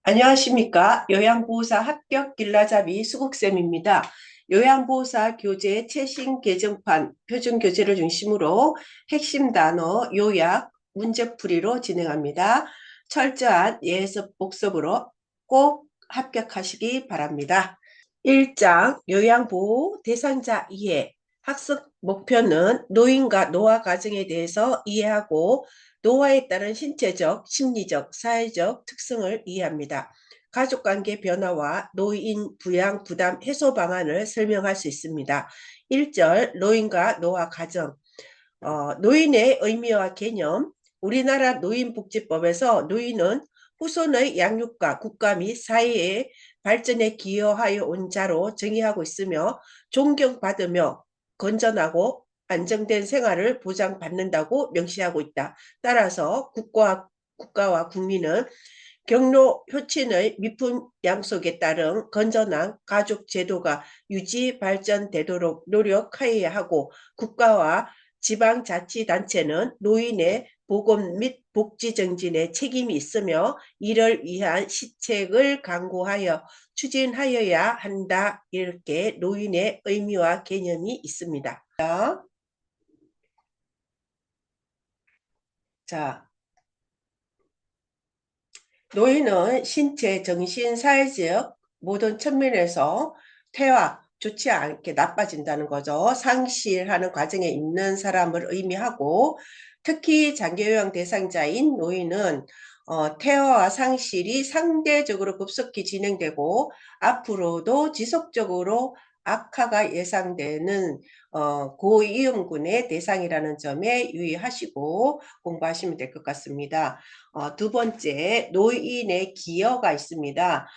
안녕하십니까. 요양보호사 합격 길라잡이 수국쌤입니다. 요양보호사 교재 최신 개정판 표준 교재를 중심으로 핵심 단어 요약 문제풀이로 진행합니다. 철저한 예습 복습으로 꼭 합격하시기 바랍니다. 1장 요양보호 대상자 이해. 학습 목표는 노인과 노화 과정에 대해서 이해하고 노화에 따른 신체적, 심리적, 사회적 특성을 이해합니다. 가족관계 변화와 노인 부양 부담 해소 방안을 설명할 수 있습니다. 1절 노인과 노화 과정. 노인의 의미와 개념. 우리나라 노인복지법에서 노인은 후손의 양육과 국가 및 사회의 발전에 기여하여 온 자로 정의하고 있으며 존경받으며 건전하고 안정된 생활을 보장받는다고 명시하고 있다. 따라서 국가와 국민은 경로 효친의 미품 양속에 따른 건전한 가족 제도가 유지 발전되도록 노력하여야 하고 국가와 지방자치단체는 노인의 보건 및 복지 정진에 책임이 있으며 이를 위한 시책을 강구하여 추진하여야 한다. 이렇게 노인의 의미와 개념이 있습니다. 자, 노인은 신체, 정신, 사회적 모든 측면에서 퇴화, 좋지 않게 나빠진다는 거죠. 상실하는 과정에 있는 사람을 의미하고 특히 장기요양 대상자인 노인은 퇴화와 상실이 상대적으로 급속히 진행되고 앞으로도 지속적으로 악화가 예상되는 고위험군의 대상이라는 점에 유의하시고 공부하시면 될 것 같습니다. 두 번째, 노인의 기여가 있습니다.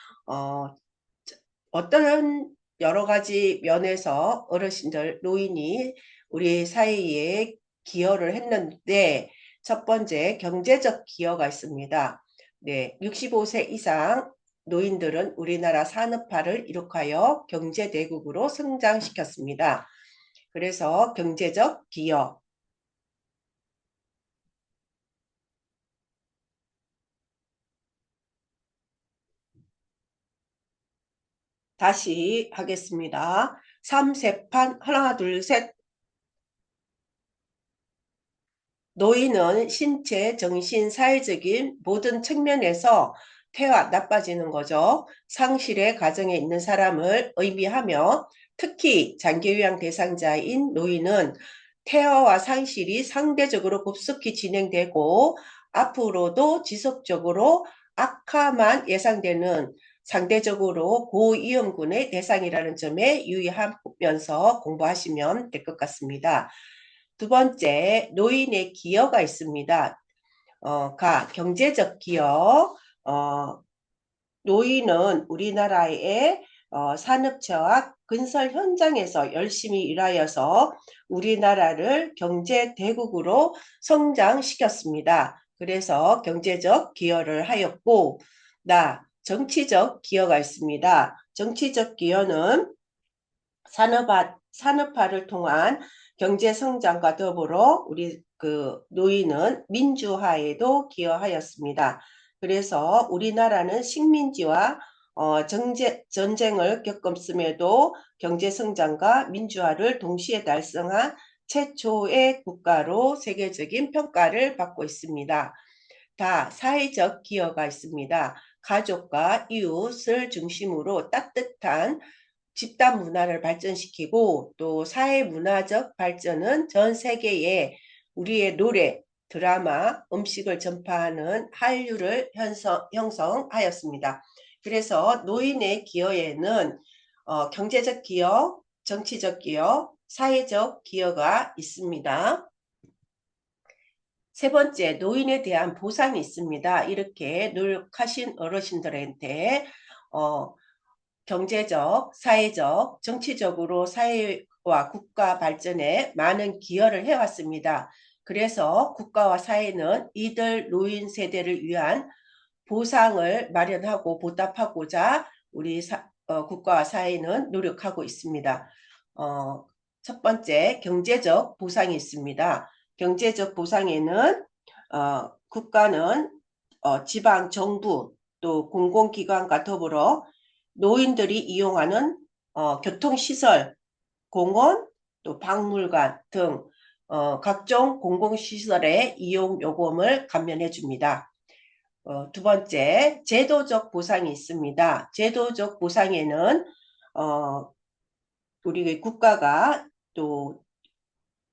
어떤 여러 가지 면에서 어르신들, 노인이 우리 사회에 기여를 했는데 첫 번째, 경제적 기여가 있습니다. 네, 65세 이상 노인들은 우리나라 산업화를 이룩하여 경제대국으로 성장시켰습니다. 그래서 경제적 기여. 다시 하겠습니다. 3세판 하나, 둘, 셋. 노인은 신체, 정신, 사회적인 모든 측면에서 퇴화, 나빠지는 거죠. 상실의 과정에 있는 사람을 의미하며 특히 장기요양 대상자인 노인은 퇴화와 상실이 상대적으로 급속히 진행되고 앞으로도 지속적으로 악화만 예상되는 상대적으로 고위험군의 대상이라는 점에 유의하면서 공부하시면 될 것 같습니다. 두 번째, 노인의 기여가 있습니다. 경제적 기여. 노인은 우리나라의 산업체와 건설 현장에서 열심히 일하여서 우리나라를 경제 대국으로 성장시켰습니다. 그래서 경제적 기여를 하였고, 정치적 기여가 있습니다. 정치적 기여는 산업화를 통한 경제 성장과 더불어 우리 노인은 민주화에도 기여하였습니다. 그래서 우리나라는 식민지와 전쟁을 겪었음에도 경제 성장과 민주화를 동시에 달성한 최초의 국가로 세계적인 평가를 받고 있습니다. 사회적 기여가 있습니다. 가족과 이웃을 중심으로 따뜻한 집단 문화를 발전시키고 또 사회 문화적 발전은 전 세계에 우리의 노래, 드라마, 음식을 전파하는 한류를 형성하였습니다. 그래서 노인의 기여에는 경제적 기여, 정치적 기여, 사회적 기여가 있습니다. 세 번째, 노인에 대한 보상이 있습니다. 이렇게 노력하신 어르신들한테 경제적, 사회적, 정치적으로 사회와 국가 발전에 많은 기여를 해왔습니다. 그래서 국가와 사회는 이들 노인 세대를 위한 보상을 마련하고 보답하고자 우리 국가와 사회는 노력하고 있습니다. 첫 번째, 경제적 보상이 있습니다. 경제적 보상에는 국가는 지방 정부 또 공공기관과 더불어 노인들이 이용하는 교통시설, 공원, 또 박물관 등 각종 공공시설의 이용 요금을 감면해 줍니다. 두 번째, 제도적 보상이 있습니다. 제도적 보상에는 우리 국가가 또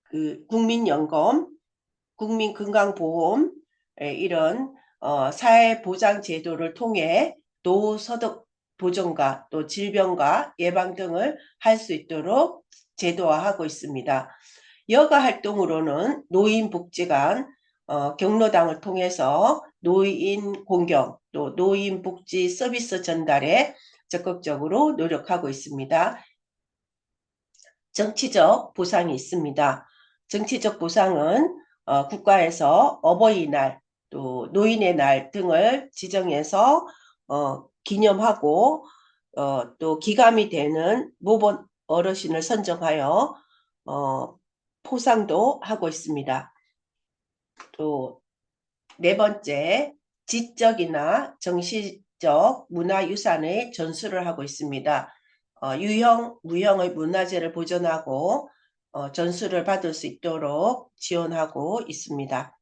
그 국민연금, 국민건강보험 이런 사회보장 제도를 통해 노후소득 보전과 또 질병과 예방 등을 할 수 있도록 제도화하고 있습니다. 여가 활동으로는 노인복지관, 경로당을 통해서 노인 공경, 또 노인복지 서비스 전달에 적극적으로 노력하고 있습니다. 정치적 보상이 있습니다. 정치적 보상은 국가에서 어버이날, 또 노인의 날 등을 지정해서 기념하고 또 기감이 되는 모범 어르신을 선정하여 포상도 하고 있습니다. 또 네 번째, 지적이나 정신적 문화유산의 전수를 하고 있습니다. 유형, 무형의 문화재를 보존하고 전수를 받을 수 있도록 지원하고 있습니다.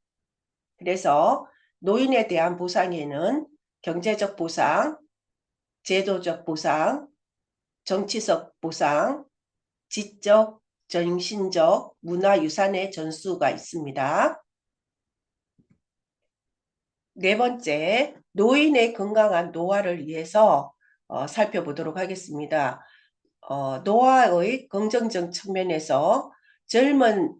그래서 노인에 대한 보상에는 경제적 보상, 제도적 보상, 정치적 보상, 지적, 정신적 문화유산의 전수가 있습니다. 네 번째, 노인의 건강한 노화를 위해서 살펴보도록 하겠습니다. 노화의 긍정적 측면에서 젊은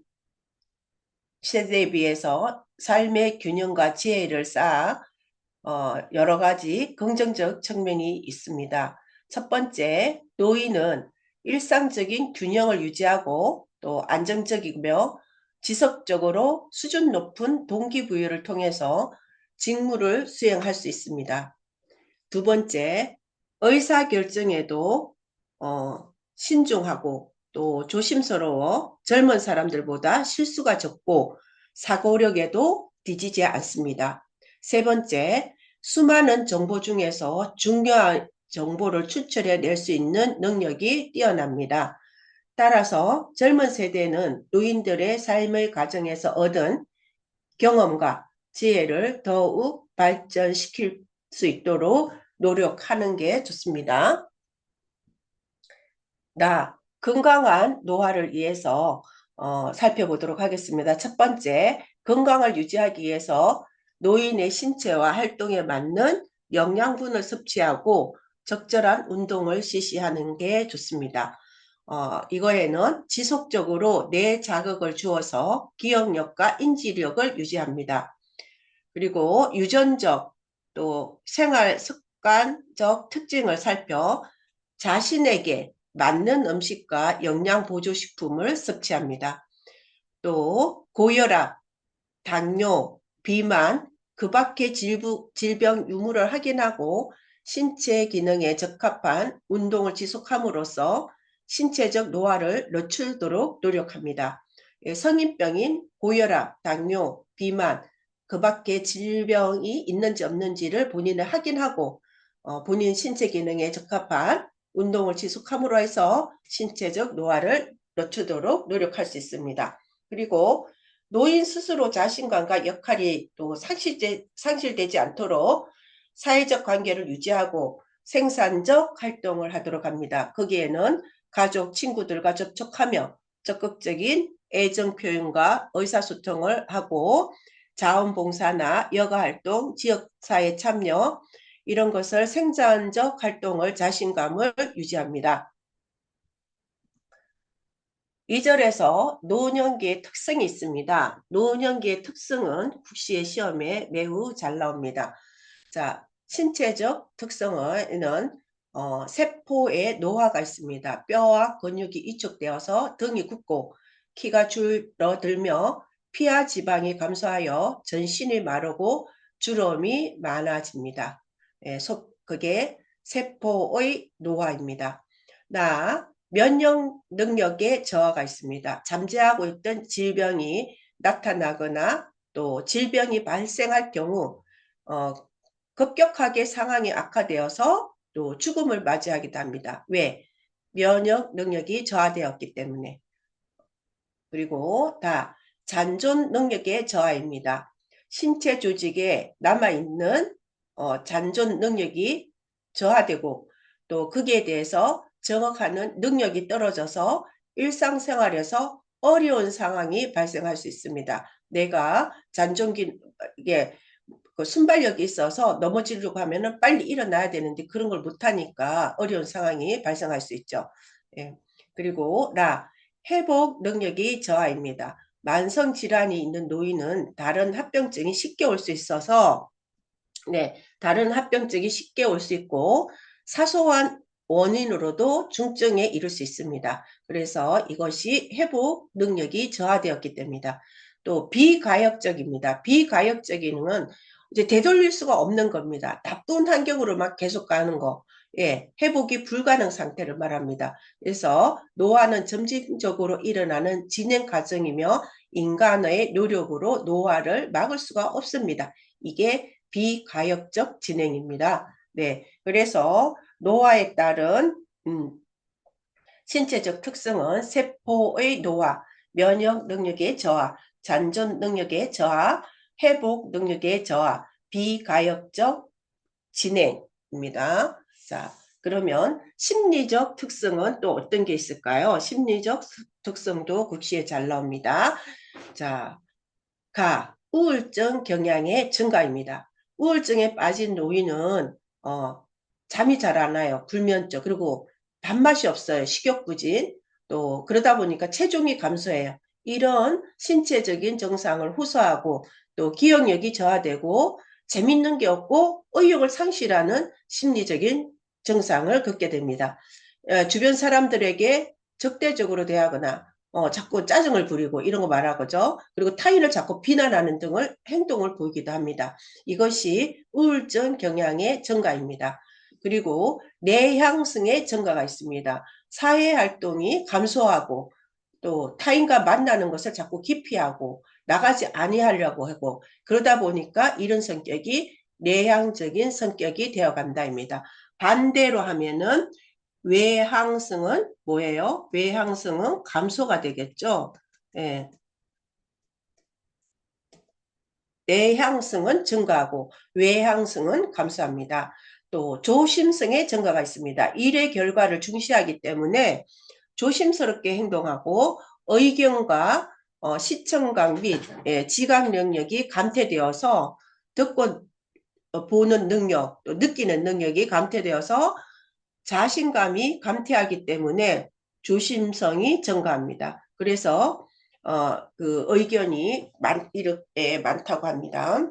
세대에 비해서 삶의 균형과 지혜를 쌓아 여러 가지 긍정적 측면이 있습니다. 첫 번째, 노인은 일상적인 균형을 유지하고 또 안정적이며 지속적으로 수준 높은 동기부여를 통해서 직무를 수행할 수 있습니다. 두 번째, 의사결정에도 신중하고 또 조심스러워 젊은 사람들보다 실수가 적고 사고력에도 뒤지지 않습니다. 세 번째, 수많은 정보 중에서 중요한 정보를 추출해낼 수 있는 능력이 뛰어납니다. 따라서 젊은 세대는 노인들의 삶의 과정에서 얻은 경험과 지혜를 더욱 발전시킬 수 있도록 노력하는 게 좋습니다. 건강한 노화를 위해서 살펴보도록 하겠습니다. 첫 번째, 건강을 유지하기 위해서 노인의 신체와 활동에 맞는 영양분을 섭취하고 적절한 운동을 실시하는 게 좋습니다. 이거에는 지속적으로 뇌 자극을 주어서 기억력과 인지력을 유지합니다. 그리고 유전적 또 생활 습관적 특징을 살펴 자신에게 맞는 음식과 영양 보조식품을 섭취합니다. 또 고혈압, 당뇨, 비만, 그 밖의 질병 유무를 확인하고 신체 기능에 적합한 운동을 지속함으로써 신체적 노화를 늦추도록 노력합니다. 성인병인 고혈압, 당뇨, 비만, 그 밖에 질병이 있는지 없는지를 본인은 확인하고 본인 신체 기능에 적합한 운동을 지속함으로 해서 신체적 노화를 늦추도록 노력할 수 있습니다. 그리고 노인 스스로 자신감과 역할이 또 상실되지 않도록 사회적 관계를 유지하고 생산적 활동을 하도록 합니다. 거기에는 가족, 친구들과 접촉하며 적극적인 애정 표현과 의사소통을 하고 자원봉사나 여가활동, 지역사회 참여 이런 것을 생산적 활동을 자신감을 유지합니다. 2절에서 노년기의 특성이 있습니다. 노년기의 특성은 국시의 시험에 매우 잘 나옵니다. 자, 신체적 특성에는 세포의 노화가 있습니다. 뼈와 근육이 위축되어서 등이 굽고 키가 줄어들며 피하 지방이 감소하여 전신이 마르고 주름이 많아집니다. 그게 세포의 노화입니다. 면역 능력에 저하가 있습니다. 잠재하고 있던 질병이 나타나거나 또 질병이 발생할 경우 급격하게 상황이 악화되어서 또 죽음을 맞이하기도 합니다. 왜? 면역 능력이 저하되었기 때문에. 그리고 잔존 능력의 저하입니다. 신체 조직에 남아있는 잔존 능력이 저하되고 또 거기에 대해서 정확하는 능력이 떨어져서 일상생활에서 어려운 상황이 발생할 수 있습니다. 내가 이게 순발력이 있어서 넘어지려고 하면은 빨리 일어나야 되는데 그런 걸 못하니까 어려운 상황이 발생할 수 있죠. 예. 그리고 회복 능력이 저하입니다. 만성 질환이 있는 노인은 다른 합병증이 쉽게 올 수 있어서 다른 합병증이 쉽게 올 수 있고 사소한 원인으로도 중증에 이를 수 있습니다. 그래서 이것이 회복 능력이 저하되었기 때문이다. 또 비가역적입니다. 비가역적인 건 이제 되돌릴 수가 없는 겁니다. 나쁜 환경으로만 계속 가는 거. 회복이 불가능 상태를 말합니다. 그래서 노화는 점진적으로 일어나는 진행 과정이며 인간의 노력으로 노화를 막을 수가 없습니다. 이게 비가역적 진행입니다. 그래서 노화에 따른 신체적 특성은 세포의 노화, 면역 능력의 저하, 잔존 능력의 저하, 회복 능력의 저하, 비가역적 진행입니다. 자, 그러면 심리적 특성은 또 어떤 게 있을까요? 심리적 특성도 국시에 잘 나옵니다. 자, 우울증 경향의 증가입니다. 우울증에 빠진 노인은 잠이 잘 안 와요. 불면증. 그리고 밥맛이 없어요. 식욕부진. 또 그러다 보니까 체중이 감소해요. 이런 신체적인 증상을 호소하고 또 기억력이 저하되고 재밌는 게 없고 의욕을 상실하는 심리적인 증상을 겪게 됩니다. 주변 사람들에게 적대적으로 대하거나 자꾸 짜증을 부리고 이런 거 말하고죠. 그리고 타인을 자꾸 비난하는 등을 행동을 보이기도 합니다. 이것이 우울증 경향의 증가입니다. 그리고 내향성의 증가가 있습니다. 사회활동이 감소하고 또 타인과 만나는 것을 자꾸 기피하고 나가지 아니하려고 하고 그러다 보니까 이런 성격이 내향적인 성격이 되어간다입니다. 반대로 하면은 외향성은 뭐예요? 외향성은 감소가 되겠죠. 예. 내향성은 증가하고 외향성은 감소합니다. 또 조심성의 증가가 있습니다. 일의 결과를 중시하기 때문에 조심스럽게 행동하고 의견과 시청각 및 지각 능력이 감퇴되어서 듣고 보는 능력, 또 느끼는 능력이 감퇴되어서 자신감이 감퇴하기 때문에 조심성이 증가합니다. 그래서 그 의견이 이렇게 많다고 합니다.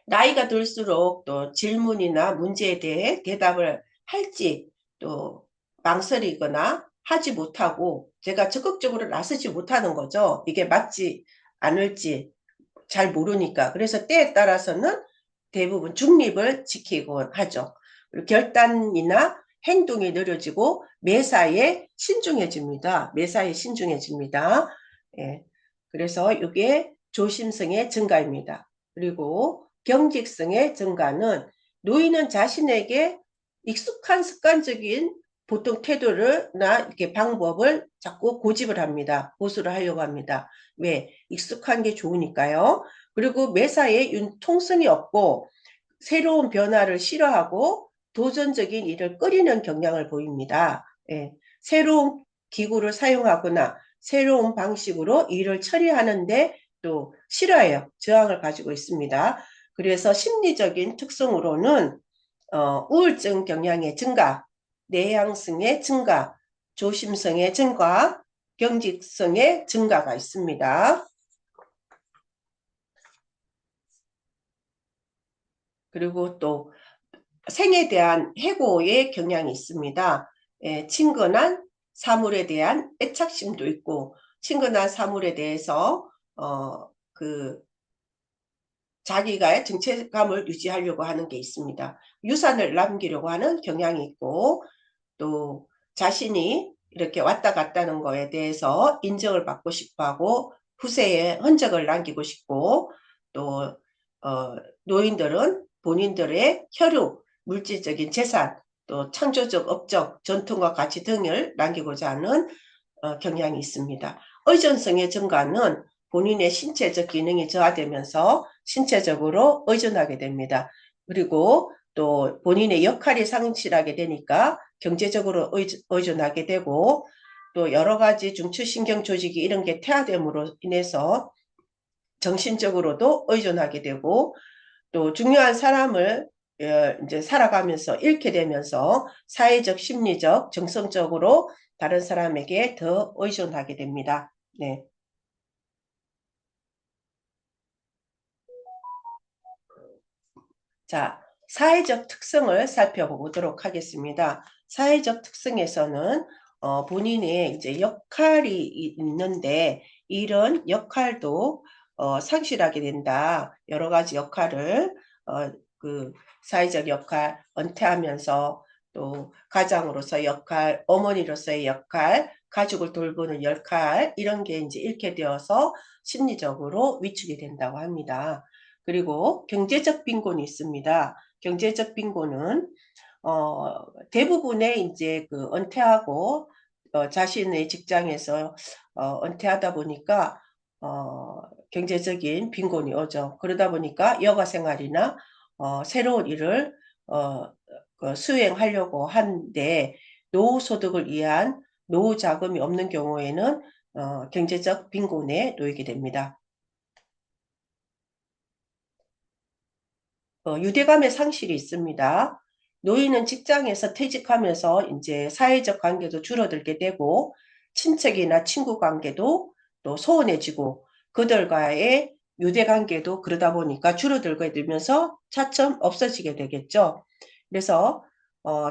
나이가 들수록 또 질문이나 문제에 대해 대답을 할지 또 망설이거나 하지 못하고 제가 적극적으로 나서지 못하는 거죠. 이게 맞지 않을지 잘 모르니까. 그래서 때에 따라서는 대부분 중립을 지키곤 하죠. 그리고 결단이나 행동이 느려지고 매사에 신중해집니다. 매사에 신중해집니다. 예. 그래서 이게 조심성의 증가입니다. 그리고 경직성의 증가는 노인은 자신에게 익숙한 습관적인 보통 태도를나 이렇게 방법을 자꾸 고집을 합니다. 고수를 하려고 합니다. 왜? 익숙한 게 좋으니까요. 그리고 매사에 융통성이 없고 새로운 변화를 싫어하고 도전적인 일을 꺼리는 경향을 보입니다. 예. 새로운 기구를 사용하거나 새로운 방식으로 일을 처리하는데 또 싫어해요. 저항을 가지고 있습니다. 그래서 심리적인 특성으로는 우울증 경향의 증가, 내향성의 증가, 조심성의 증가, 경직성의 증가가 있습니다. 그리고 또 생에 대한 해고의 경향이 있습니다. 친근한 사물에 대한 애착심도 있고 친근한 사물에 대해서 자기가 정체감을 유지하려고 하는 게 있습니다. 유산을 남기려고 하는 경향이 있고 또 자신이 이렇게 왔다 갔다는 거에 대해서 인정을 받고 싶어하고 후세에 흔적을 남기고 싶고 또 노인들은 본인들의 혈육, 물질적인 재산, 또 창조적 업적, 전통과 가치 등을 남기고자 하는 경향이 있습니다. 의존성의 증가는 본인의 신체적 기능이 저하되면서 신체적으로 의존하게 됩니다. 그리고 또 본인의 역할이 상실하게 되니까 경제적으로 의존하게 되고, 또 여러 가지 중추신경 조직이 이런 게 퇴화됨으로 인해서 정신적으로도 의존하게 되고, 또 중요한 사람을 이제 살아가면서 잃게 되면서 사회적, 심리적, 정성적으로 다른 사람에게 더 의존하게 됩니다. 네. 자, 사회적 특성을 살펴보도록 하겠습니다. 사회적 특성에서는 본인의 이제 역할이 있는데 이런 역할도 상실하게 된다. 여러 가지 역할을 그 사회적 역할, 은퇴하면서 또 가장으로서의 역할, 어머니로서의 역할, 가족을 돌보는 역할 이런 게 이제 잃게 되어서 심리적으로 위축이 된다고 합니다. 그리고 경제적 빈곤이 있습니다. 경제적 빈곤은 대부분의 이제 그 은퇴하고 자신의 직장에서 은퇴하다 보니까 경제적인 빈곤이 오죠. 그러다 보니까 여가 생활이나 새로운 일을 수행하려고 하는데 노후 소득을 위한 노후 자금이 없는 경우에는 경제적 빈곤에 놓이게 됩니다. 유대감의 상실이 있습니다. 노인은 직장에서 퇴직하면서 이제 사회적 관계도 줄어들게 되고 친척이나 친구 관계도 또 소원해지고 그들과의 유대 관계도 그러다 보니까 줄어들게 되면서 차츰 없어지게 되겠죠. 그래서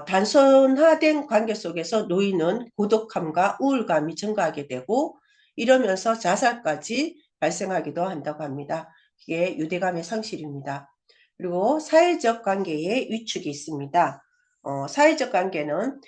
단순화된 관계 속에서 노인은 고독함과 우울감이 증가하게 되고 이러면서 자살까지 발생하기도 한다고 합니다. 이게 유대감의 상실입니다. 그리고 사회적 관계의 위축이 있습니다. 사회적 관계는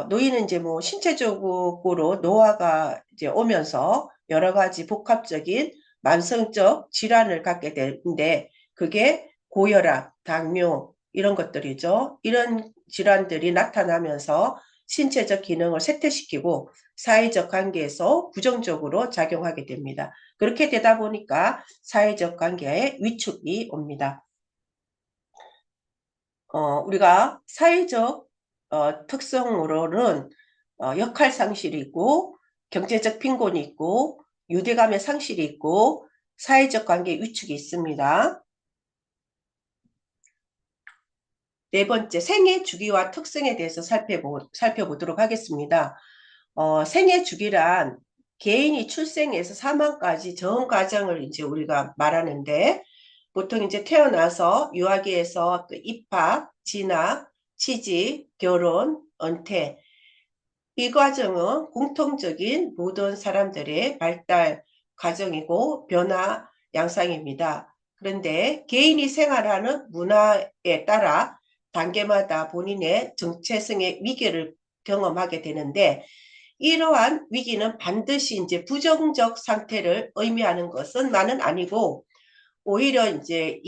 노인은 이제 뭐 신체적으로 노화가 이제 오면서 여러 가지 복합적인 만성적 질환을 갖게 되는데 그게 고혈압, 당뇨 이런 것들이죠. 이런 질환들이 나타나면서 신체적 기능을 쇠퇴시키고 사회적 관계에서 부정적으로 작용하게 됩니다. 그렇게 되다 보니까 사회적 관계에 위축이 옵니다. 우리가 사회적 특성으로는 역할 상실이 있고 경제적 빈곤이 있고 유대감의 상실이 있고 사회적 관계 위축이 있습니다. 네 번째, 생애 주기와 특성에 대해서 살펴보도록 하겠습니다. 생애 주기란 개인이 출생에서 사망까지 전 과정을 이제 우리가 말하는데 보통 이제 태어나서 유아기에서 또 입학, 진학, 취직, 결혼, 은퇴 이 과정은 공통적인 모든 사람들의 발달 과정이고 변화 양상입니다. 그런데 개인이 생활하는 문화에 따라 단계마다 본인의 정체성의 위기를 경험하게 되는데 이러한 위기는 반드시 이제 부정적 상태를 의미하는 것은 아니고 오히려 이제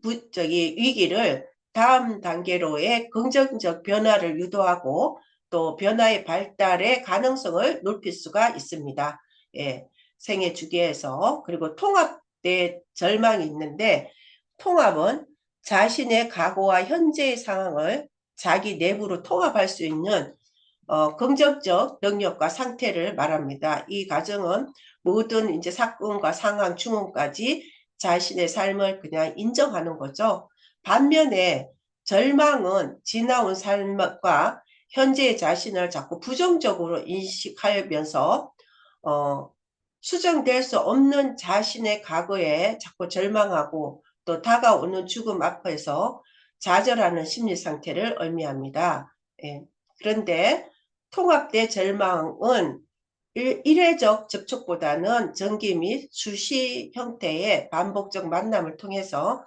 위기를 다음 단계로의 긍정적 변화를 유도하고 또 변화의 발달의 가능성을 높일 수가 있습니다. 예, 생애 주기에서. 그리고 통합의 절망이 있는데 통합은 자신의 과거와 현재의 상황을 자기 내부로 통합할 수 있는 긍정적 능력과 상태를 말합니다. 이 과정은 모든 이제 사건과 상황, 충원까지 자신의 삶을 그냥 인정하는 거죠. 반면에 절망은 지나온 삶과 현재의 자신을 자꾸 부정적으로 인식하면서 수정될 수 없는 자신의 과거에 자꾸 절망하고 또 다가오는 죽음 앞에서 좌절하는 심리 상태를 의미합니다. 예. 그런데 통합대 절망은 일회적 접촉보다는 정기 및 수시 형태의 반복적 만남을 통해서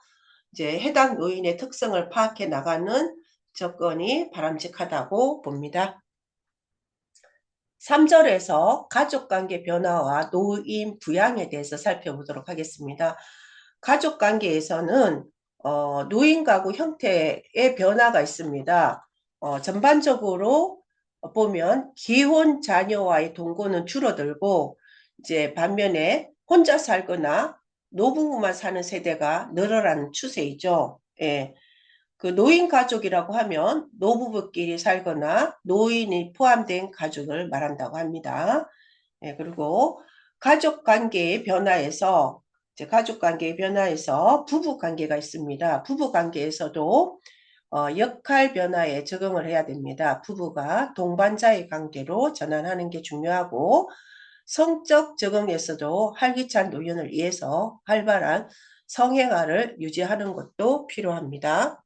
이제 해당 노인의 특성을 파악해 나가는 접근이 바람직하다고 봅니다. 3절에서 가족관계 변화와 노인 부양에 대해서 살펴보도록 하겠습니다. 가족관계에서는 노인 가구 형태의 변화가 있습니다. 전반적으로 보면 기혼 자녀와의 동거는 줄어들고 이제 반면에 혼자 살거나 노부부만 사는 세대가 늘어나는 추세이죠. 예. 그 노인 가족이라고 하면 노부부끼리 살거나 노인이 포함된 가족을 말한다고 합니다. 예, 그리고 가족 관계의 변화에서 이제 가족 관계의 변화에서 부부 관계가 있습니다. 부부 관계에서도 역할 변화에 적응을 해야 됩니다. 부부가 동반자의 관계로 전환하는 게 중요하고 성적 적응에서도 활기찬 노년을 위해서 활발한 성행활을 유지하는 것도 필요합니다.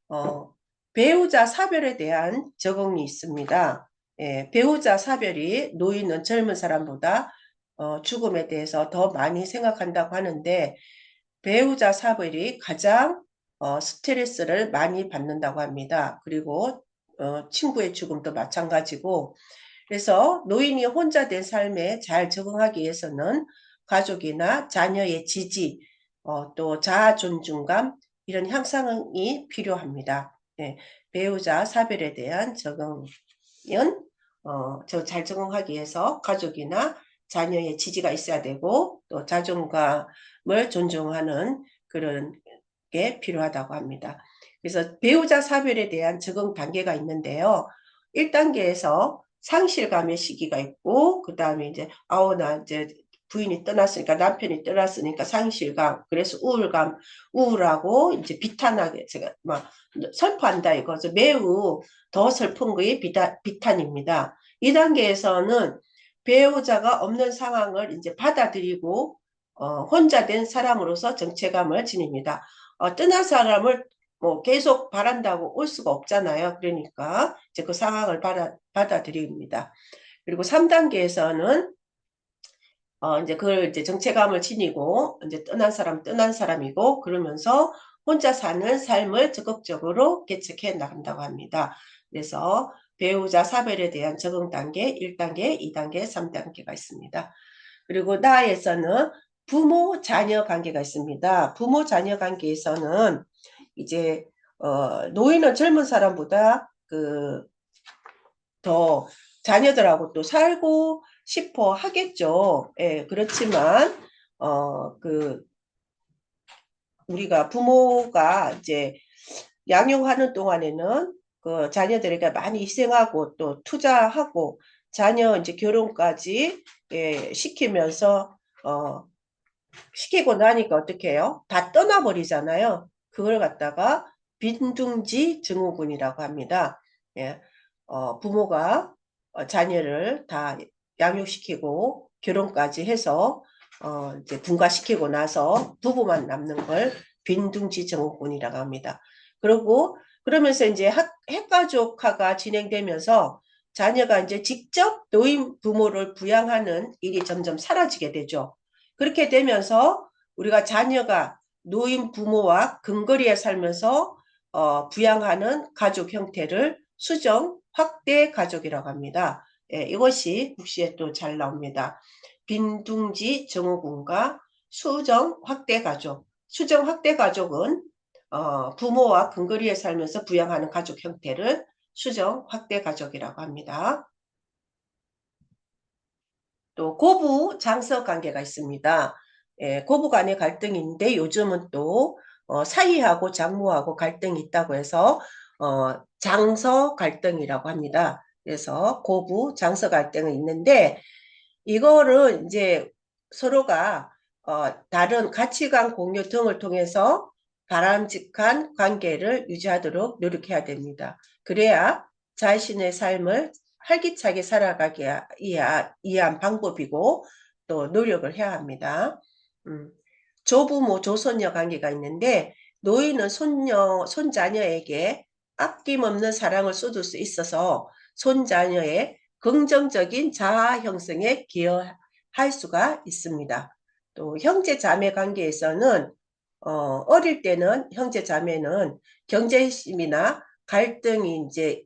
어, 배우자 사별에 대한 적응이 있습니다. 예, 배우자 사별이 노인은 젊은 사람보다 죽음에 대해서 더 많이 생각한다고 하는데 배우자 사별이 가장 스트레스를 많이 받는다고 합니다. 그리고 친구의 죽음도 마찬가지고 그래서 노인이 혼자 된 삶에 잘 적응하기 위해서는 가족이나 자녀의 지지, 또 자아 존중감 이런 향상이 필요합니다. 네, 배우자 사별에 대한 적응은 잘 적응하기 위해서 가족이나 자녀의 지지가 있어야 되고 또 자존감을 존중하는 그런 게 필요하다고 합니다. 그래서 배우자 사별에 대한 적응 단계가 있는데요. 1단계에서 상실감의 시기가 있고 그 다음에 이제 나 이제 부인이 떠났으니까 남편이 떠났으니까 상실감 그래서 우울감 우울하고 이제 비탄하게 제가 막 슬퍼한다 이거죠. 매우 더 슬픈 거의 비탄입니다. 2단계에서는 배우자가 없는 상황을 이제 받아들이고 혼자 된 사람으로서 정체감을 지닙니다. 떠난 사람을 뭐 계속 바란다고 올 수가 없잖아요. 그러니까 이제 그 상황을 받아들입니다. 그리고 3단계에서는 이제 그걸 이제 정체감을 지니고 이제 떠난 사람이고 그러면서 혼자 사는 삶을 적극적으로 개척해 나간다고 합니다. 그래서 배우자 사별에 대한 적응 단계 1단계, 2단계, 3단계가 있습니다. 그리고 나에서는 부모 자녀 관계가 있습니다. 부모 자녀 관계에서는 이제 노인은 젊은 사람보다 더 자녀들하고 또 살고 싶어 하겠죠. 예, 그렇지만 우리가 부모가 이제 양육하는 동안에는 그 자녀들에게 많이 희생하고 또 투자하고 자녀 이제 결혼까지 시키면서 시키고 나니까 어떻게 해요? 다 떠나버리잖아요. 그걸 갖다가 빈둥지 증후군이라고 합니다. 예, 부모가 자녀를 다 양육시키고 결혼까지 해서 이제 분가시키고 나서 부부만 남는 걸 빈둥지 증후군이라고 합니다. 그리고 그러면서 이제 핵가족화가 진행되면서 자녀가 이제 직접 노인 부모를 부양하는 일이 점점 사라지게 되죠. 그렇게 되면서 우리가 자녀가 노인 부모와 근거리에 살면서 부양하는 가족 형태를 수정 확대 가족이라고 합니다. 예, 이것이 국시에 또 잘 나옵니다. 빈둥지 증후군과 수정 확대 가족. 수정 확대 가족은 부모와 근거리에 살면서 부양하는 가족 형태를 수정 확대 가족이라고 합니다. 또 고부 장서 관계가 있습니다. 예, 고부 간의 갈등인데 요즘은 또 사위하고 장모하고 갈등이 있다고 해서 장서 갈등이라고 합니다. 그래서 고부 장서 갈등이 있는데 이거를 이제 서로가 다른 가치관 공유 등을 통해서 바람직한 관계를 유지하도록 노력해야 됩니다. 그래야 자신의 삶을 활기차게 살아가기 위한 방법이고 또 노력을 해야 합니다. 조부모, 조손녀 관계가 있는데 노인은 손자녀에게 아낌없는 사랑을 쏟을 수 있어서 손자녀의 긍정적인 자아 형성에 기여할 수가 있습니다. 또 형제 자매 관계에서는 어릴 때는 형제 자매는 경쟁심이나 갈등이 이제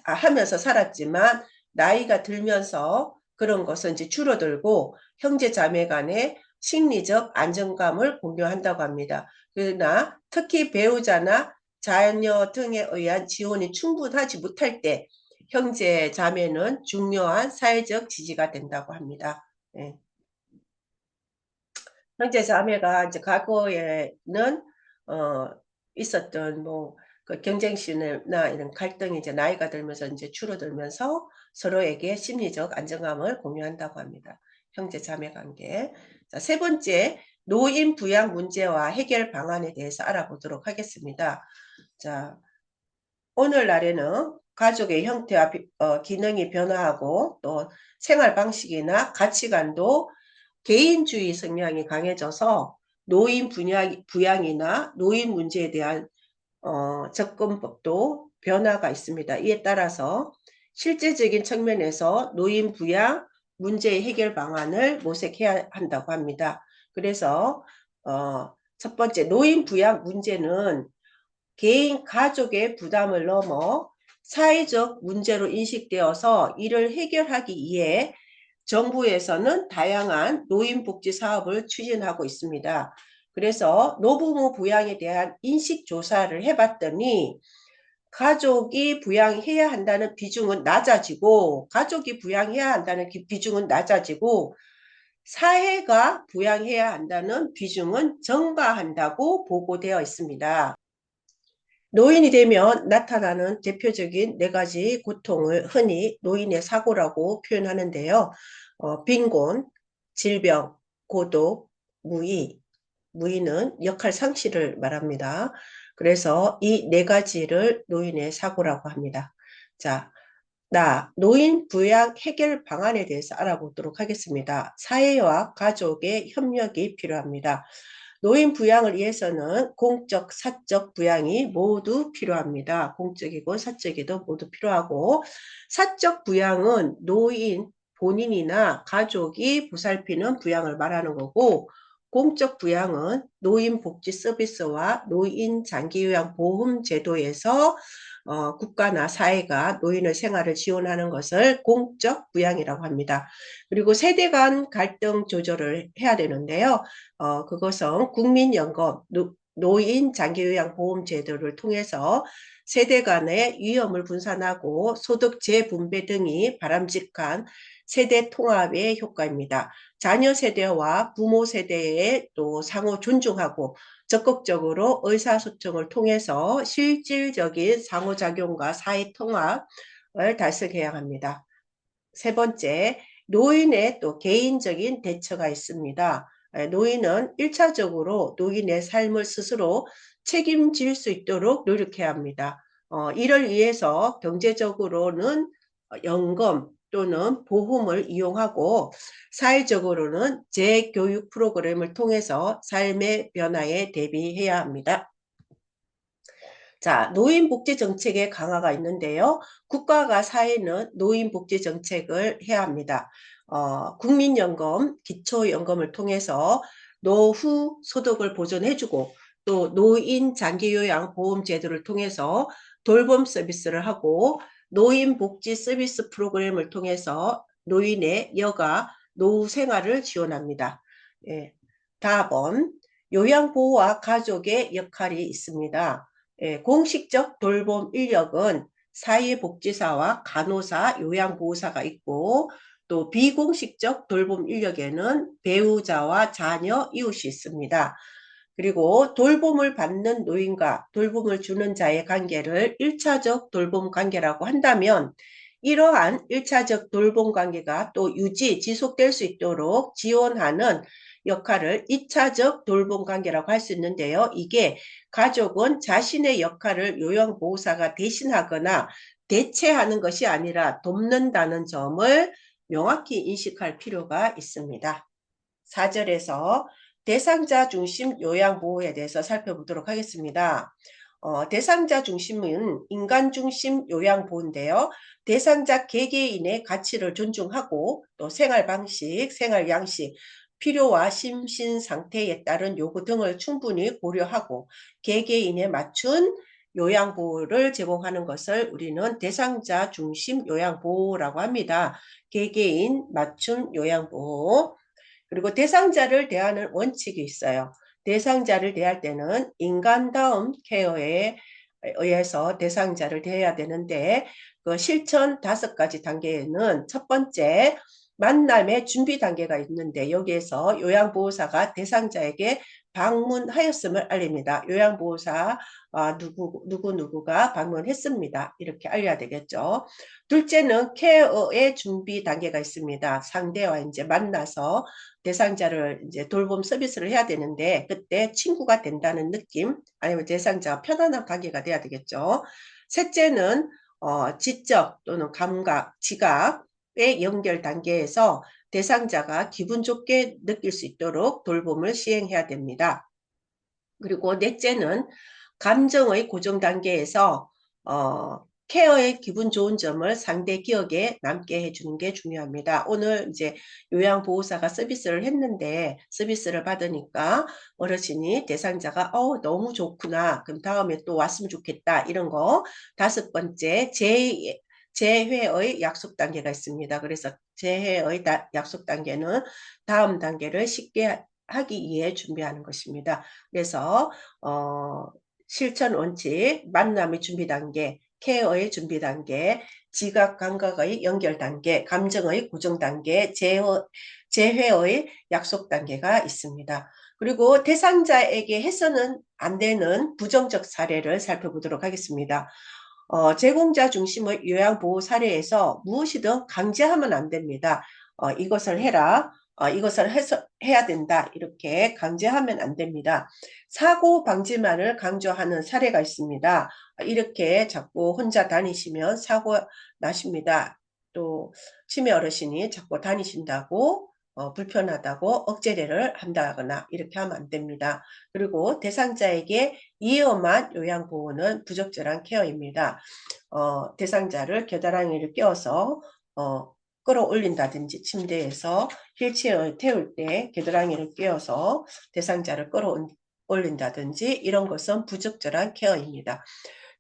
하면서 살았지만 나이가 들면서 그런 것은 이제 줄어들고 형제 자매 간에 심리적 안정감을 공유한다고 합니다. 그러나 특히 배우자나 자녀 등에 의한 지원이 충분하지 못할 때 형제 자매는 중요한 사회적 지지가 된다고 합니다. 네. 형제 자매가 이제 과거에는 어, 있었던 그 경쟁심이나 이런 갈등이 이제 나이가 들면서 이제 줄어들면서 서로에게 심리적 안정감을 공유한다고 합니다. 형제 자매 관계. 자, 세 번째, 노인 부양 문제와 해결 방안에 대해서 알아보도록 하겠습니다. 자, 오늘날에는 가족의 형태와 기능이 변화하고 또 생활 방식이나 가치관도 개인주의 성향이 강해져서 노인 부양이나 노인 문제에 대한 접근법도 변화가 있습니다. 이에 따라서 실제적인 측면에서 노인 부양 문제의 해결 방안을 모색해야 한다고 합니다. 그래서 첫 번째 노인 부양 문제는 개인 가족의 부담을 넘어 사회적 문제로 인식되어서 이를 해결하기 위해 정부에서는 다양한 노인복지 사업을 추진하고 있습니다. 그래서 노부모 부양에 대한 인식조사를 해봤더니 가족이 부양해야 한다는 비중은 낮아지고 가족이 부양해야 한다는 비중은 낮아지고 사회가 부양해야 한다는 비중은 증가한다고 보고되어 있습니다. 노인이 되면 나타나는 대표적인 네 가지 고통을 흔히 노인의 사고라고 표현하는데요. 빈곤, 질병, 고독, 무의. 무의는 역할 상실을 말합니다. 그래서 이 네 가지를 노인의 사고라고 합니다. 자, 노인 부양 해결 방안에 대해서 알아보도록 하겠습니다. 사회와 가족의 협력이 필요합니다. 노인 부양을 위해서는 공적, 사적 부양이 모두 필요합니다. 공적이고 사적이도 모두 필요하고 사적 부양은 노인 본인이나 가족이 보살피는 부양을 말하는 거고 공적 부양은 노인복지 서비스와 노인 장기요양보험 제도에서 국가나 사회가 노인의 생활을 지원하는 것을 공적 부양이라고 합니다. 그리고 세대 간 갈등 조절을 해야 되는데요. 그것은 국민연금, 노인 장기요양보험 제도를 통해서 세대 간의 위험을 분산하고 소득 재분배 등이 바람직한 세대 통합의 효과입니다. 자녀 세대와 부모 세대의 또 상호 존중하고 적극적으로 의사소통을 통해서 실질적인 상호작용과 사회 통합을 달성해야 합니다. 세 번째, 노인의 또 개인적인 대처가 있습니다. 노인은 1차적으로 노인의 삶을 스스로 책임질 수 있도록 노력해야 합니다. 이를 위해서 경제적으로는 연금 또는 보험을 이용하고 사회적으로는 재교육 프로그램을 통해서 삶의 변화에 대비해야 합니다. 자, 노인복지 정책의 강화가 있는데요. 국가가 사회는 노인복지 정책을 해야 합니다. 국민연금, 기초연금을 통해서 노후 소득을 보존해주고 또 노인 장기요양 보험제도를 통해서 돌봄 서비스를 하고 노인복지 서비스 프로그램을 통해서 노인의 여가 노후 생활을 지원합니다. 예, 다음은 요양보호와 가족의 역할이 있습니다. 공식적 돌봄 인력은 사회복지사와 간호사, 요양보호사가 있고 또 비공식적 돌봄 인력에는 배우자와 자녀, 이웃이 있습니다. 그리고 돌봄을 받는 노인과 돌봄을 주는 자의 관계를 1차적 돌봄 관계라고 한다면 이러한 1차적 돌봄 관계가 또 지속될 수 있도록 지원하는 역할을 2차적 돌봄 관계라고 할 수 있는데요. 이게 가족은 자신의 역할을 요양보호사가 대신하거나 대체하는 것이 아니라 돕는다는 점을 명확히 인식할 필요가 있습니다. 4절에서 대상자 중심 요양보호에 대해서 살펴보도록 하겠습니다. 대상자 중심은 인간 중심 요양보호인데요. 대상자 개개인의 가치를 존중하고 또 생활 방식, 생활 양식, 필요와 심신 상태에 따른 요구 등을 충분히 고려하고 개개인에 맞춘 요양보호를 제공하는 것을 우리는 대상자 중심 요양보호라고 합니다. 개개인 맞춤 요양보호. 그리고 대상자를 대하는 원칙이 있어요. 대상자를 대할 때는 인간다움 케어에 의해서 대상자를 대해야 되는데 그 실천 5가지 단계에는 첫 번째 만남의 준비 단계가 있는데 여기에서 요양보호사가 대상자에게 방문하였음을 알립니다. 요양보호사 누구누구가 방문했습니다. 이렇게 알려야 되겠죠. 둘째는 케어의 준비 단계가 있습니다. 상대와 이제 만나서 대상자를 이제 돌봄 서비스를 해야 되는데 그때 친구가 된다는 느낌 아니면 대상자와 편안한 관계가 돼야 되겠죠. 셋째는 지적 또는 감각, 지각의 연결 단계에서 대상자가 기분 좋게 느낄 수 있도록 돌봄을 시행해야 됩니다. 그리고 넷째는 감정의 고정 단계에서 케어의 기분 좋은 점을 상대 기억에 남게 해주는 게 중요합니다. 오늘 이제 요양보호사가 서비스를 했는데 서비스를 받으니까 어르신이 대상자가 너무 좋구나. 그럼 다음에 또 왔으면 좋겠다. 이런 거. 5번째 재회의 약속 단계가 있습니다. 그래서 재회의 약속 단계는 다음 단계를 쉽게 하기 위해 준비하는 것입니다. 그래서 실천 원칙, 만남의 준비 단계, 케어의 준비 단계, 지각 감각의 연결 단계, 감정의 고정 단계, 재회의 약속 단계가 있습니다. 그리고 대상자에게 해서는 안 되는 부정적 사례를 살펴보도록 하겠습니다. 제공자 중심의 요양보호 사례에서 무엇이든 강제하면 안 됩니다. 이것을 해라. 이것을 해야 된다. 이렇게 강제하면 안 됩니다. 사고 방지만을 강조하는 사례가 있습니다. 이렇게 자꾸 혼자 다니시면 사고 나십니다. 또 치매 어르신이 자꾸 다니신다고 불편하다고 억제를 한다거나 이렇게 하면 안 됩니다. 그리고 대상자에게 위험한 요양보호는 부적절한 케어입니다. 대상자를 겨드랑이를 껴서 끌어올린다든지 침대에서 휠체어에 태울 때 겨드랑이를 껴서 대상자를 끌어올린다든지 이런 것은 부적절한 케어입니다.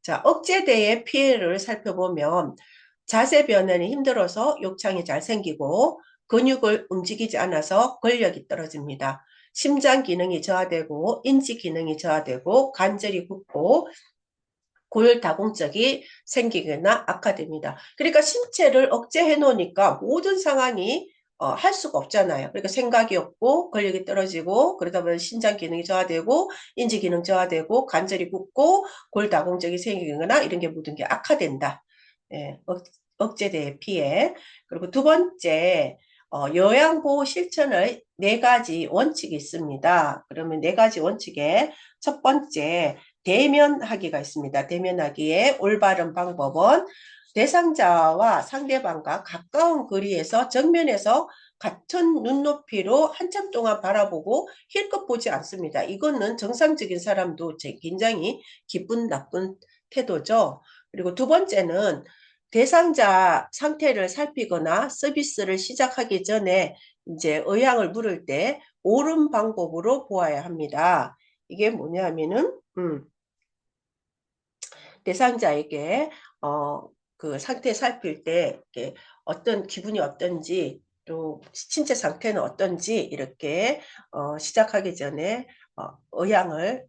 자, 억제대의 피해를 살펴보면 자세 변환이 힘들어서 욕창이 잘 생기고 근육을 움직이지 않아서 근력이 떨어집니다. 심장 기능이 저하되고 인지 기능이 저하되고 관절이 굽고 골다공증이 생기거나 악화됩니다. 그러니까 신체를 억제해 놓으니까 모든 상황이 할 수가 없잖아요. 그러니까 생각이 없고 근력이 떨어지고 그러다 보면 신장 기능이 저하되고 인지 기능 저하되고 관절이 굽고 골다공증이 생기거나 이런 게 모든 게 악화된다. 예, 억제대의 피해. 그리고 두 번째 요양보호 실천의 4가지 원칙이 있습니다. 그러면 4가지 원칙에 첫 번째 대면하기가 있습니다. 대면하기의 올바른 방법은 대상자와 상대방과 가까운 거리에서 정면에서 같은 눈높이로 한참 동안 바라보고 힐끗 보지 않습니다. 이거는 정상적인 사람도 굉장히 기분 나쁜 태도죠. 그리고 두 번째는 대상자 상태를 살피거나 서비스를 시작하기 전에 이제 의향을 물을 때 옳은 방법으로 보아야 합니다. 이게 뭐냐면은 대상자에게 그 상태 살필 때 이렇게 어떤 기분이 어떤지 또 신체 상태는 어떤지 이렇게 시작하기 전에 의향을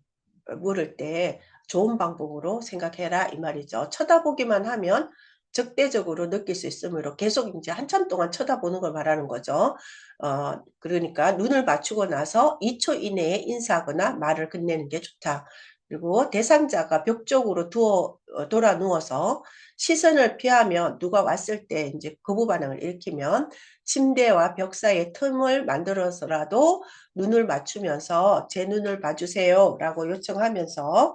물을 때 좋은 방법으로 생각해라 이 말이죠. 쳐다보기만 하면 적대적으로 느낄 수 있으므로 계속 이제 한참 동안 쳐다보는 걸 말하는 거죠. 그러니까 눈을 맞추고 나서 2초 이내에 인사하거나 말을 끝내는 게 좋다. 그리고 대상자가 벽 쪽으로 돌아 누워서 시선을 피하며 누가 왔을 때 이제 거부 반응을 일으키면 침대와 벽 사이에 틈을 만들어서라도 눈을 맞추면서 제 눈을 봐주세요 라고 요청하면서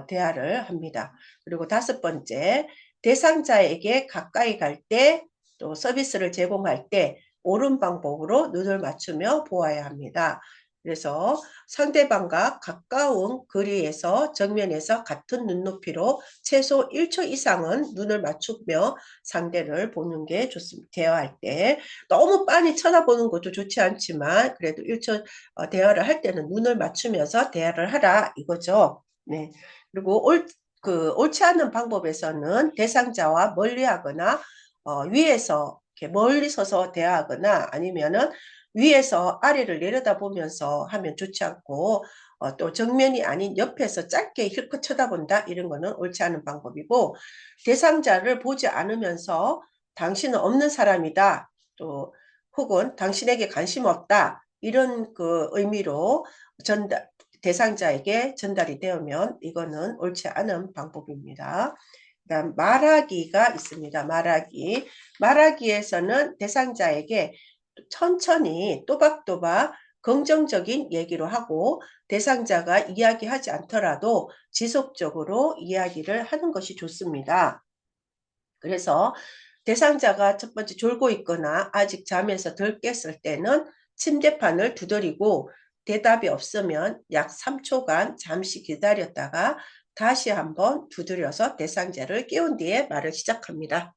대화를 합니다. 그리고 5번째, 대상자에게 가까이 갈 때 또 서비스를 제공할 때 옳은 방법으로 눈을 맞추며 보아야 합니다. 그래서 상대방과 가까운 거리에서 정면에서 같은 눈높이로 최소 1초 이상은 눈을 맞추며 상대를 보는 게 좋습니다. 대화할 때 너무 빤히 쳐다보는 것도 좋지 않지만 그래도 1초 대화를 할 때는 눈을 맞추면서 대화를 하라 이거죠. 네. 그리고 옳지 않은 방법에서는 대상자와 멀리하거나 위에서 이렇게 멀리 서서 대화하거나 아니면은 위에서 아래를 내려다보면서 하면 좋지 않고 또 정면이 아닌 옆에서 짧게 힐끗 쳐다본다 이런 거는 옳지 않은 방법이고 대상자를 보지 않으면서 당신은 없는 사람이다 또 혹은 당신에게 관심 없다 이런 그 의미로 대상자에게 전달이 되면 이거는 옳지 않은 방법입니다. 그다음 말하기가 있습니다. 말하기에서는 대상자에게 천천히 또박또박 긍정적인 얘기로 하고 대상자가 이야기하지 않더라도 지속적으로 이야기를 하는 것이 좋습니다. 그래서 대상자가 첫 번째 졸고 있거나 아직 잠에서 덜 깼을 때는 침대판을 두드리고 대답이 없으면 약 3초간 잠시 기다렸다가 다시 한번 두드려서 대상자를 깨운 뒤에 말을 시작합니다.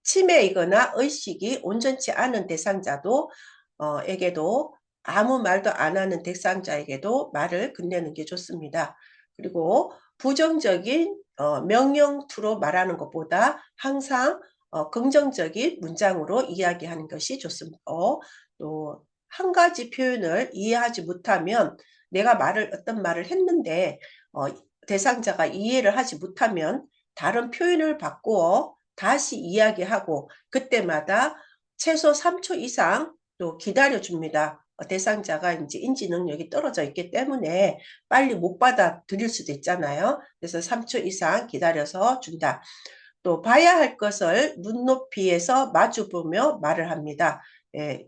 치매이거나 의식이 온전치 않은 대상자도 에게도 아무 말도 안 하는 대상자에게도 말을 건네는 게 좋습니다. 그리고 부정적인 명령투로 말하는 것보다 항상 긍정적인 문장으로 이야기하는 것이 좋습니다. 또 한 가지 표현을 이해하지 못하면 내가 어떤 말을 했는데 대상자가 이해를 하지 못하면 다른 표현을 바꾸어 다시 이야기하고 그때마다 최소 3초 이상 또 기다려줍니다. 대상자가 이제 인지 능력이 떨어져 있기 때문에 빨리 못 받아들일 수도 있잖아요. 그래서 3초 이상 기다려서 준다. 또 봐야 할 것을 눈높이에서 마주보며 말을 합니다. 예,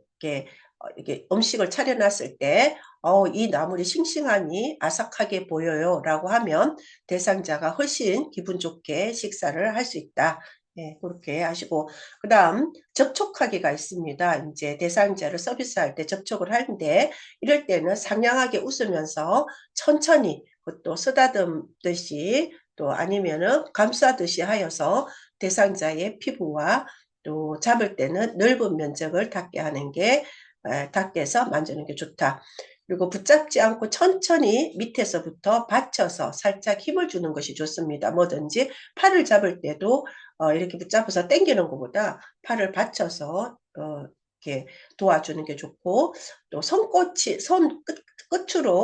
이게 음식을 차려놨을 때 이 나물이 싱싱하니 아삭하게 보여요 라고 하면 대상자가 훨씬 기분 좋게 식사를 할 수 있다. 예, 그렇게 하시고 그 다음 접촉하기가 있습니다. 이제 대상자를 서비스할 때 접촉을 하는데 이럴 때는 상냥하게 웃으면서 천천히 또 쓰다듬듯이 또 아니면은 감싸듯이 하여서 대상자의 피부와 또 잡을 때는 넓은 면적을 닿게 하는 게 닿게 해서 만지는 게 좋다. 그리고 붙잡지 않고 천천히 밑에서부터 받쳐서 살짝 힘을 주는 것이 좋습니다. 뭐든지 팔을 잡을 때도 이렇게 붙잡아서 당기는 것보다 팔을 받쳐서 이렇게 도와주는 게 좋고 또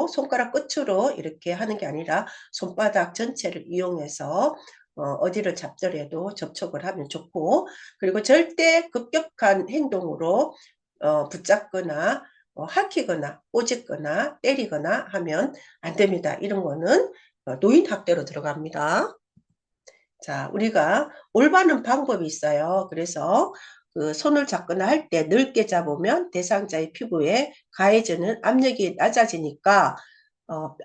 손가락 끝으로 이렇게 하는 게 아니라 손바닥 전체를 이용해서 어디를 잡더라도 접촉을 하면 좋고 그리고 절대 급격한 행동으로 붙잡거나 할퀴거나 꼬집거나 때리거나 하면 안 됩니다. 이런 거는 노인학대로 들어갑니다. 자, 우리가 올바른 방법이 있어요. 그래서 그 손을 잡거나 할 때 넓게 잡으면 대상자의 피부에 가해지는 압력이 낮아지니까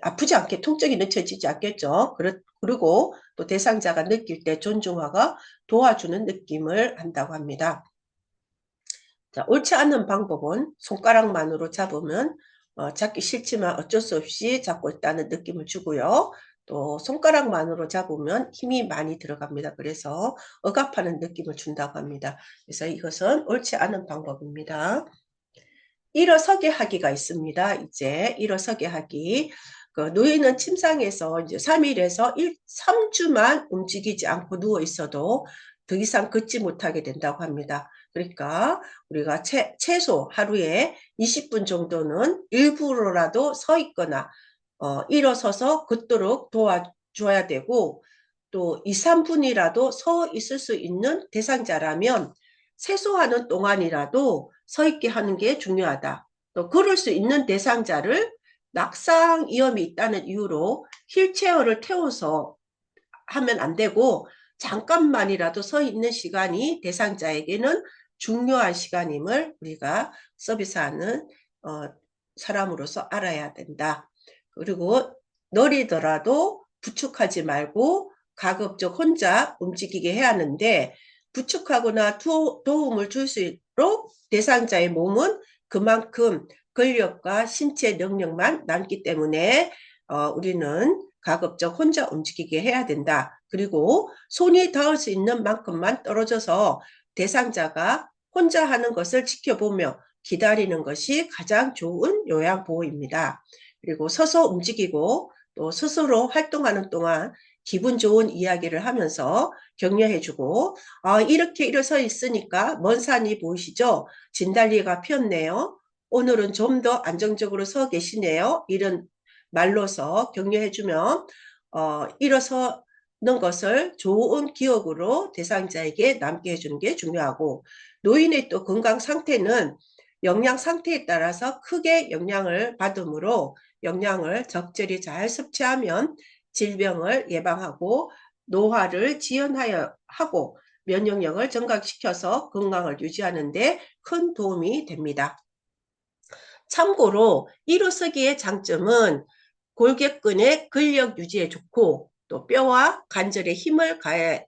아프지 않게 통증이 느껴지지 않겠죠. 그리고 또 대상자가 느낄 때 존중하고 도와주는 느낌을 한다고 합니다. 자, 옳지 않은 방법은 손가락만으로 잡으면 잡기 싫지만 어쩔 수 없이 잡고 있다는 느낌을 주고요. 또 손가락만으로 잡으면 힘이 많이 들어갑니다. 그래서 억압하는 느낌을 준다고 합니다. 그래서 이것은 옳지 않은 방법입니다. 일어서게 하기가 있습니다. 이제 일어서게 하기. 그 노인은 침상에서 이제 3일에서 3주만 움직이지 않고 누워 있어도 더 이상 걷지 못하게 된다고 합니다. 그러니까 우리가 최소 하루에 20분 정도는 일부러라도 서 있거나 일어서서 걷도록 도와줘야 되고 또 2, 3분이라도 서 있을 수 있는 대상자라면 세수하는 동안이라도 서 있게 하는 게 중요하다. 또 걸을 수 있는 대상자를 낙상 위험이 있다는 이유로 휠체어를 태워서 하면 안 되고 잠깐만이라도 서 있는 시간이 대상자에게는 중요한 시간임을 우리가 서비스하는 사람으로서 알아야 된다. 그리고 느리더라도 부축하지 말고 가급적 혼자 움직이게 해야 하는데 부축하거나 도움을 줄수록 대상자의 몸은 그만큼 근력과 신체 능력만 남기 때문에 우리는 가급적 혼자 움직이게 해야 된다. 그리고 손이 닿을 수 있는 만큼만 떨어져서 대상자가 혼자 하는 것을 지켜보며 기다리는 것이 가장 좋은 요양보호입니다. 그리고 서서 움직이고 또 스스로 활동하는 동안 기분 좋은 이야기를 하면서 격려해주고 이렇게 일어서 있으니까 먼 산이 보이시죠? 진달리가 피었네요. 오늘은 좀 더 안정적으로 서 계시네요. 이런 말로서 격려해주면 일어서는 것을 좋은 기억으로 대상자에게 남게 해주는 게 중요하고, 노인의 또 건강 상태는 영양 상태에 따라서 크게 영향을 받으므로 영양을 적절히 잘 섭취하면 질병을 예방하고 노화를 지연하여 하고 면역력을 증강시켜서 건강을 유지하는 데 큰 도움이 됩니다. 참고로 일어서기의 장점은 골격근의 근력 유지에 좋고 또 뼈와 관절에 힘을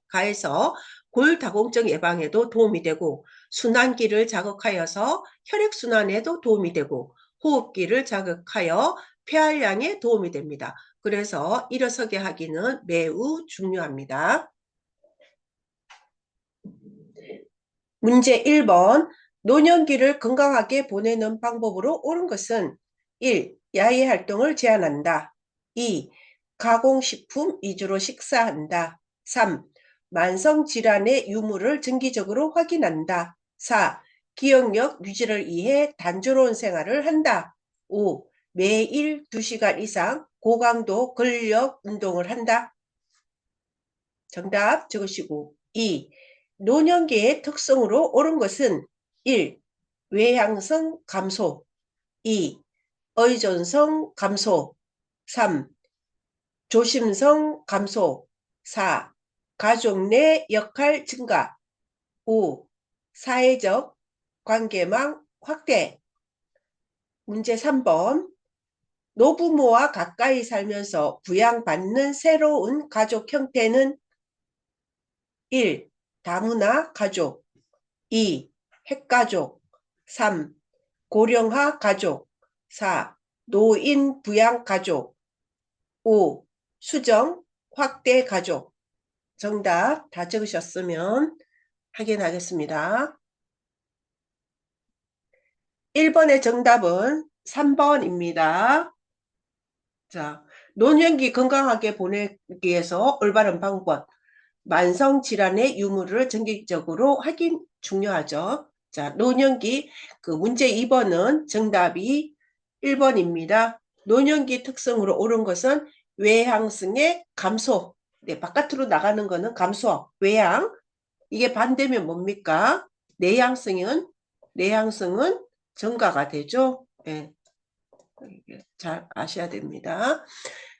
가해서 골다공증 예방에도 도움이 되고, 순환기를 자극하여서 혈액순환에도 도움이 되고, 호흡기를 자극하여 폐활량에 도움이 됩니다. 그래서 일어서게 하기는 매우 중요합니다. 문제 1번. 노년기를 건강하게 보내는 방법으로 옳은 것은 1. 야외 활동을 제한한다. 2. 가공식품 위주로 식사한다. 3. 만성질환의 유무를 정기적으로 확인한다. 4. 기억력 유지를 위해 단조로운 생활을 한다. 5. 매일 2시간 이상 고강도 근력 운동을 한다. 정답 적으시고, 2. 노년기의 특성으로 옳은 것은 1. 외향성 감소, 2. 의존성 감소, 3. 조심성 감소, 4. 가족 내 역할 증가, 5. 사회적 관계망 확대. 문제 3번. 노부모와 가까이 살면서 부양받는 새로운 가족 형태는 1. 다문화 가족, 2. 핵가족, 3. 고령화 가족, 4. 노인 부양 가족, 5. 수정 확대 가족. 정답 다 적으셨으면 확인하겠습니다. 1번의 정답은 3번입니다. 자, 노년기 건강하게 보내기 위해서 올바른 방법. 만성질환의 유무를 정기적으로 확인 중요하죠. 자, 노년기 문제 2번은 정답이 1번입니다. 노년기 특성으로 옳은 것은 외향성의 감소. 네, 바깥으로 나가는 거는 감소, 외향. 이게 반대면 뭡니까? 내향성은 증가가 되죠. 네, 잘 아셔야 됩니다.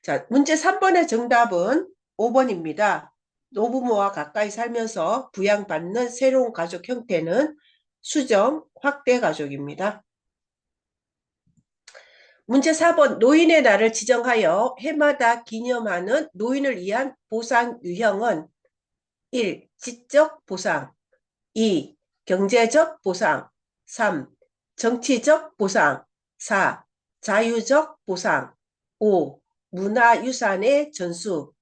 자, 문제 3번의 정답은 5번입니다. 노부모와 가까이 살면서 부양받는 새로운 가족 형태는 수정 확대 가족입니다. 문제 4번. 노인의 날을 지정하여 해마다 기념하는 노인을 위한 보상 유형은 1. 지적 보상, 2. 경제적 보상, 3. 정치적 보상, 4. 자유적 보상, 5. 문화유산의 전수.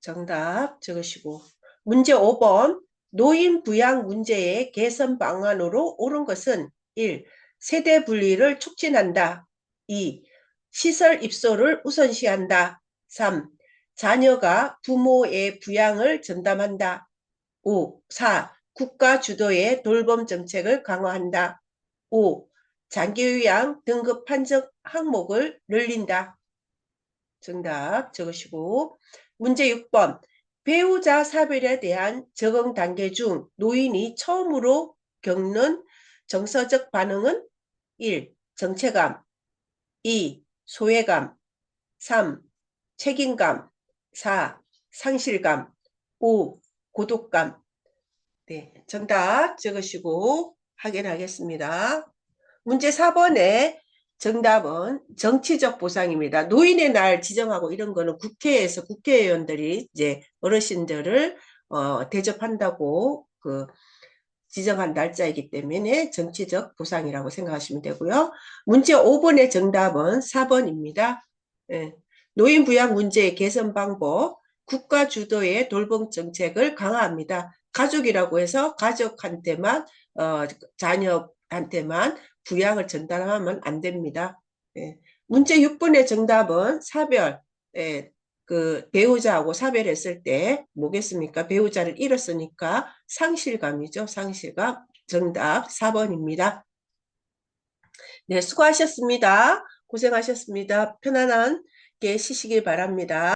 정답 적으시고, 문제 5번. 노인 부양 문제의 개선 방안으로 옳은 것은 1. 세대 분리를 촉진한다. 2. 시설 입소를 우선시한다. 3. 자녀가 부모의 부양을 전담한다. 5. 4. 국가 주도의 돌봄 정책을 강화한다. 5. 장기요양 등급 판정 항목을 늘린다. 정답 적으시고, 문제 6번. 배우자 사별에 대한 적응 단계 중 노인이 처음으로 겪는 정서적 반응은 1. 정체감, 2. 소외감, 3. 책임감, 4. 상실감, 5. 고독감. 네, 정답 적으시고 확인하겠습니다. 문제 4번에 정답은 정치적 보상입니다. 노인의 날 지정하고 이런 거는 국회에서 국회의원들이 이제 어르신들을 대접한다고 지정한 날짜이기 때문에 정치적 보상이라고 생각하시면 되고요. 문제 5번의 정답은 4번입니다. 예, 노인 부양 문제의 개선 방법, 국가 주도의 돌봄 정책을 강화합니다. 가족이라고 해서 가족한테만 자녀한테만 부양을 전담하면 안 됩니다. 예. 문제 6번의 정답은 사별. 예. 배우자하고 사별했을 때 뭐겠습니까? 배우자를 잃었으니까 상실감이죠. 상실감. 정답 4번입니다. 네, 수고하셨습니다. 고생하셨습니다. 편안하게 쉬시길 바랍니다.